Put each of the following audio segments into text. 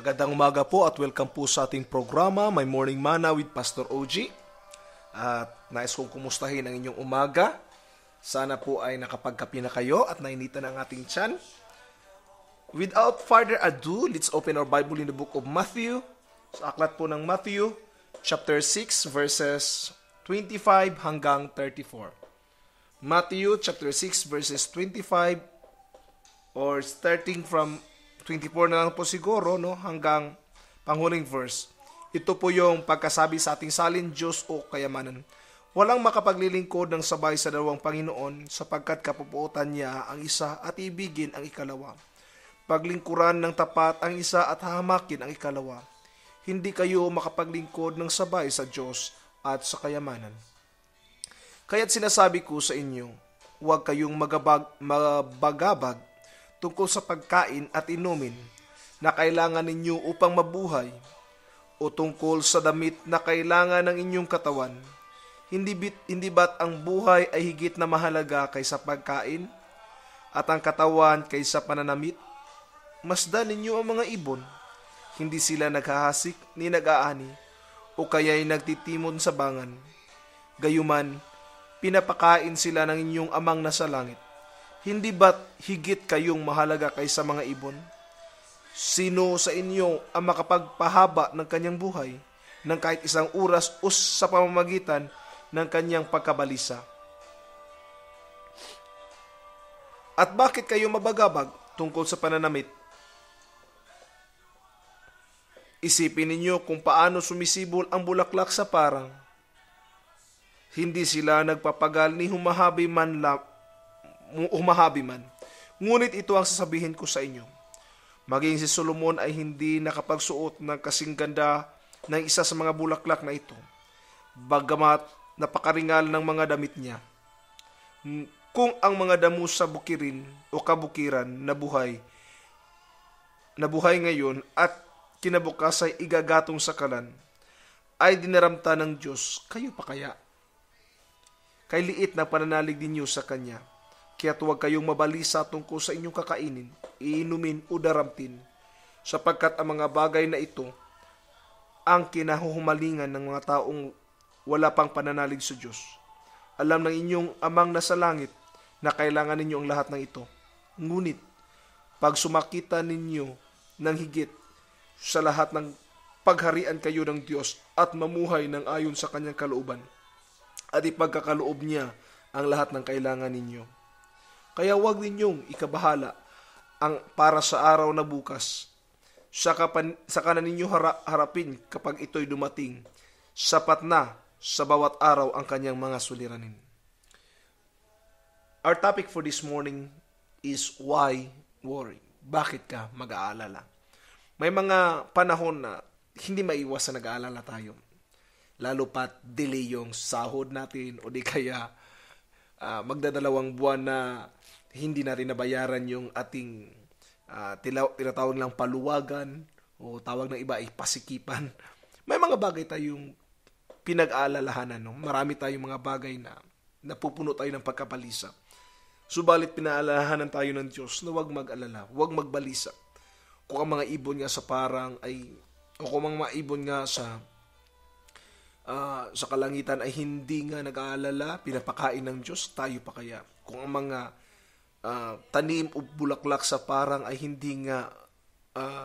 Magandang umaga po at welcome po sa ating programa, My Morning Mana with Pastor OG. At nais kong kumustahin ang inyong umaga. Sana po ay nakapagkape na kayo at nainitan ang ating tiyan. Without further ado, let's open our Bible in the book of Matthew. Sa aklat po ng Matthew, chapter 6, verses 25 hanggang 34. Matthew chapter 6, verses 25 or starting from 24 na lang po siguro, hanggang panghuling verse. Ito po yung pagkasabi sa ating salin, Diyos o kayamanan. Walang makapaglilingkod ng sabay sa dalawang Panginoon sapagkat kapupuotan niya ang isa at ibigin ang ikalawa. Paglingkuran ng tapat ang isa at hahamakin ang ikalawa. Hindi kayo makapaglingkod ng sabay sa Diyos at sa kayamanan. Kaya't sinasabi ko sa inyo, huwag kayong magabagabag tungkol sa pagkain at inumin na kailangan ninyo upang mabuhay o tungkol sa damit na kailangan ng inyong katawan. Hindi ba't ang buhay ay higit na mahalaga kaysa pagkain at ang katawan kaysa pananamit? Masdan ninyo ang mga ibon. Hindi sila naghahasik ni nag-aani o kaya'y nagtitimon sa bangan. Gayuman, pinapakain sila ng inyong amang nasa langit. Hindi ba't higit kayong mahalaga kaysa mga ibon? Sino sa inyo ang makapagpahaba ng kanyang buhay ng kahit isang oras o sa pamamagitan ng kanyang pagkabalisa? At bakit kayo mabagabag tungkol sa pananamit? Isipin ninyo kung paano sumisibol ang bulaklak sa parang. Hindi sila nagpapagal ni humahabi man. Ngunit ito ang sasabihin ko sa inyo. Maging si Solomon ay hindi nakapagsuot ng kasing ganda ng isa sa mga bulaklak na ito, bagamat napakaringal ng mga damit niya. Kung ang mga damo sa bukirin o kabukiran na buhay ngayon at kinabukas ay igagatong sa kalan, ay dinaramta ng Diyos, kayo pa kaya? Kay liit na pananalig ninyo sa Kanya. Kaya't huwag kayong mabalisa tungkol sa inyong kakainin, iinumin o daramtin, sapagkat ang mga bagay na ito ang kinahuhumalingan ng mga taong wala pang pananalig sa Diyos. Alam ng inyong amang nasa langit na kailangan ninyo ang lahat ng ito. Ngunit, pag sumakita ninyo ng higit sa lahat ng pagharian kayo ng Diyos at mamuhay ng ayon sa Kanyang kalooban, at ipagkakaloob niya ang lahat ng kailangan ninyo. Kaya huwag ninyong ikabahala ang para sa araw na bukas. Saka na ninyo harapin kapag ito'y dumating. Sapat na sa bawat araw ang kanyang mga suliranin. Our topic for this morning is why worry? Bakit ka mag-aalala? May mga panahon na hindi maiwas na nag-aalala tayo. Lalo pat delay yung sahod natin o di kaya magdadalawang buwan na hindi natin nabayaran yung ating tinatawag lang paluwagan o tawag ng iba ay pasikipan. May mga bagay tayong pinag-aalalahanan. Marami tayong mga bagay na napupuno tayo ng pagkabalisa. Subalit pinaalalahanan tayo ng Diyos na huwag mag-alala, huwag magbalisa. Kung ang mga ibon nga sa parang o kung ang mga ibon nga sa kalangitan ay hindi nga nag-aalala, pinapakain ng Diyos, tayo pa kaya? Kung ang mga tanim o bulaklak sa parang ay hindi nga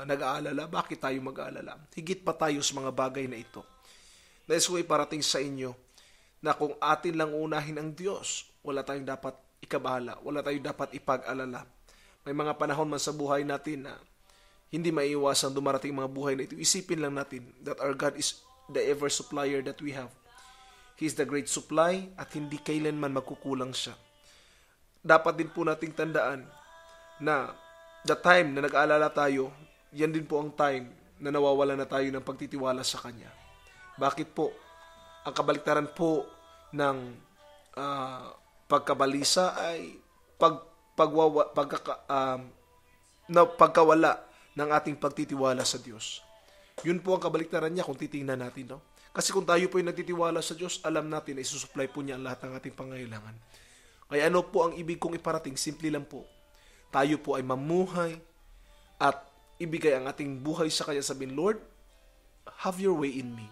nag-aalala, bakit tayo mag-aalala? Higit pa tayo sa mga bagay na ito. Nais ko iparating sa inyo na kung atin lang unahin ang Diyos, wala tayong dapat ikabahala, wala tayong dapat ipag-alala. May mga panahon man sa buhay natin na hindi maiiwasang dumarating mga buhay na ito. Isipin lang natin that our God is the ever supplier that we have. He is the great supply at hindi kailanman magkukulang siya. Dapat din po nating tandaan na the time na nag-aalala tayo, yan din po ang time na nawawala na tayo ng pagtitiwala sa Kanya. Bakit po? Ang kabaliktaran po ng pagkabalisa ay pagkawala ng ating pagtitiwala sa Diyos. Yun po ang kabaliktaran niya kung titingnan natin. Kasi kung tayo po ay nagtitiwala sa Diyos, alam natin na isusupply po niya ang lahat ng ating pangailangan. Kaya ano po ang ibig kong iparating? Simple lang po. Tayo po ay mamuhay at ibigay ang ating buhay sa Kanya, sabihin, Lord, have your way in me.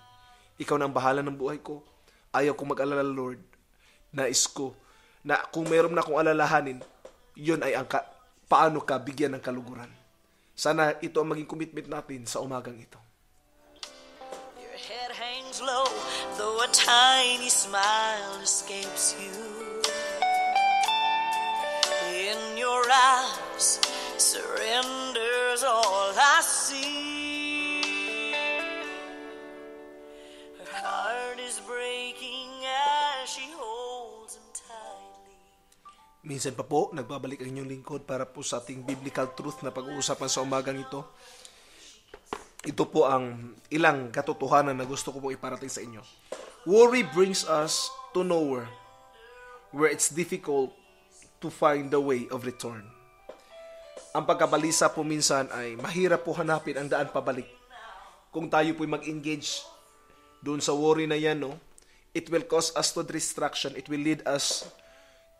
Ikaw na ang bahala ng buhay ko. Ayaw kong mag-alala, Lord. Nais ko na kung mayroon na akong alalahanin, yun ay ang paano ka bigyan ng kaluguran. Sana ito ang maging commitment natin sa umagang ito. Your head hangs low, though a tiny smile escapes you. In your eyes, surrender's all I see. Her heart is breaking as she holds him tightly. Minsan pa po, nagbabalik ang inyong lingkod para po sa ating biblical truth na pag-uusapan sa umagang ito. Ito po ang ilang katotohanan na gusto ko pong iparating sa inyo. Worry brings us to nowhere where it's difficult to find the way of return. Ang pagkabalisa po minsan ay mahirap po hanapin ang daan pabalik. Kung tayo po'y mag-engage doon sa worry na yan, no, it will cause us to distraction. It will lead us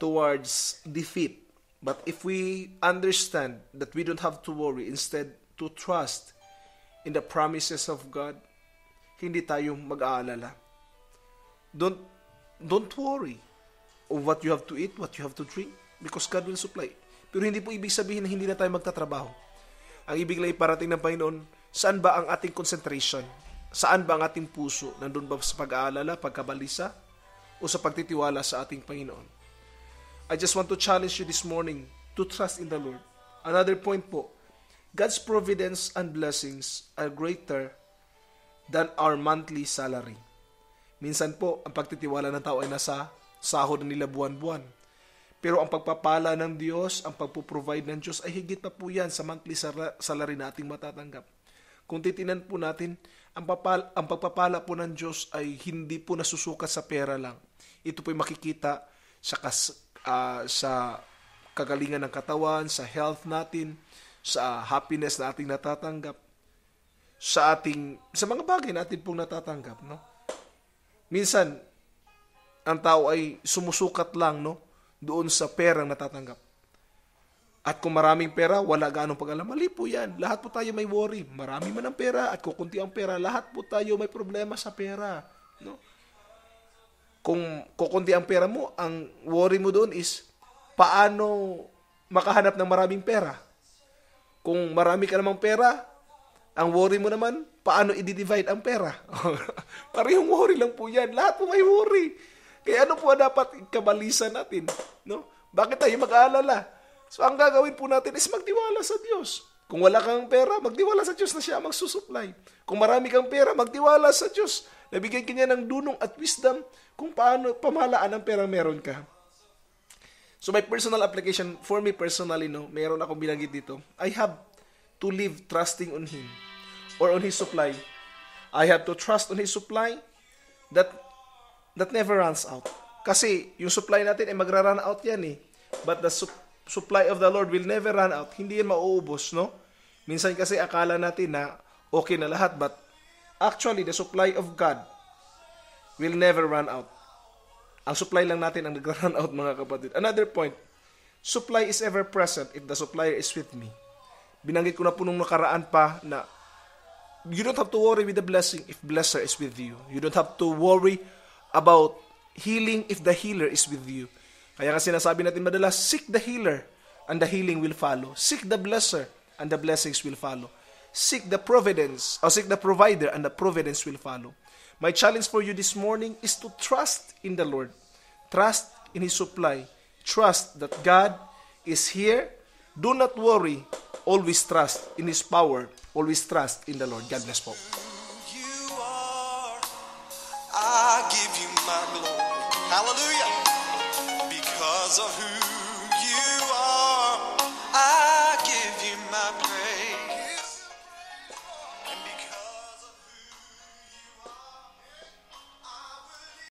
towards defeat. But if we understand that we don't have to worry, instead to trust in the promises of God, hindi tayo mag-aalala. Don't worry of what you have to eat, what you have to drink, because God will supply. Pero hindi po ibig sabihin na hindi na tayo magtatrabaho. Ang ibig lang iparating ng Panginoon, saan ba ang ating concentration? Saan ba ang ating puso? Nandun ba sa pag-aalala, pagkabalisa, o sa pagtitiwala sa ating Panginoon? I just want to challenge you this morning to trust in the Lord. Another point po, God's providence and blessings are greater than our monthly salary. Minsan po, ang pagtitiwala ng tao ay nasa sahod nila buwan-buwan. Pero ang pagpapala ng Diyos, ang pagpuprovide ng Diyos ay higit pa po yan sa monthly salary na ating matatanggap. Kung titinan po natin, ang pagpapala po ng Diyos ay hindi po nasusukat sa pera lang. Ito po ay makikita sa kagalingan ng katawan, sa health natin, sa happiness na ating natatanggap, sa mga bagay na ating pong natatanggap, no? Minsan, ang tao ay sumusukat lang, no, doon sa perang natatanggap. At kung maraming pera, wala ganong pag-alam. Mali po yan. Lahat po tayo may worry. Marami man ang pera at kukunti ang pera, lahat po tayo may problema sa pera, no? Kung kukunti ang pera mo, ang worry mo doon is paano makahanap ng maraming pera. Kung marami ka namang pera, ang worry mo naman, paano i-divide ang pera? Parehong worry lang po yan. Lahat po may worry. Kaya ano po dapat kabalisa natin? No? Bakit tayo mag-aalala? So ang gagawin po natin is magtiwala sa Diyos. Kung wala kang pera, magtiwala sa Diyos na siya magsusupply. Kung marami kang pera, magtiwala sa Diyos. Nabigyan ka niya ng dunong at wisdom kung paano pamahalaan ang pera meron ka. So my personal application, for me personally, no, meron akong binanggit dito. I have to live trusting on Him or on His supply. I have to trust on His supply that never runs out. Kasi yung supply natin ay magra-run out yan eh. But the supply of the Lord will never run out. Hindi yan mauubos, no? Minsan kasi akala natin na okay na lahat, but actually the supply of God will never run out. Ang supply lang natin ang nag-run out, mga kapatid. Another point, supply is ever present if the supplier is with me. Binanggit ko na po nung nakaraan pa na you don't have to worry with the blessing if blesser is with you. You don't have to worry about healing if the healer is with you. Kaya kasi sinasabi natin madalas, seek the healer and the healing will follow. Seek the blesser and the blessings will follow. Seek the providence or seek the provider and the providence will follow. My challenge for you this morning is to trust in the Lord. Trust in His supply. Trust that God is here. Do not worry. Always trust in His power. Always trust in the Lord. God bless po. You are, I give you my glory. Hallelujah. Because of who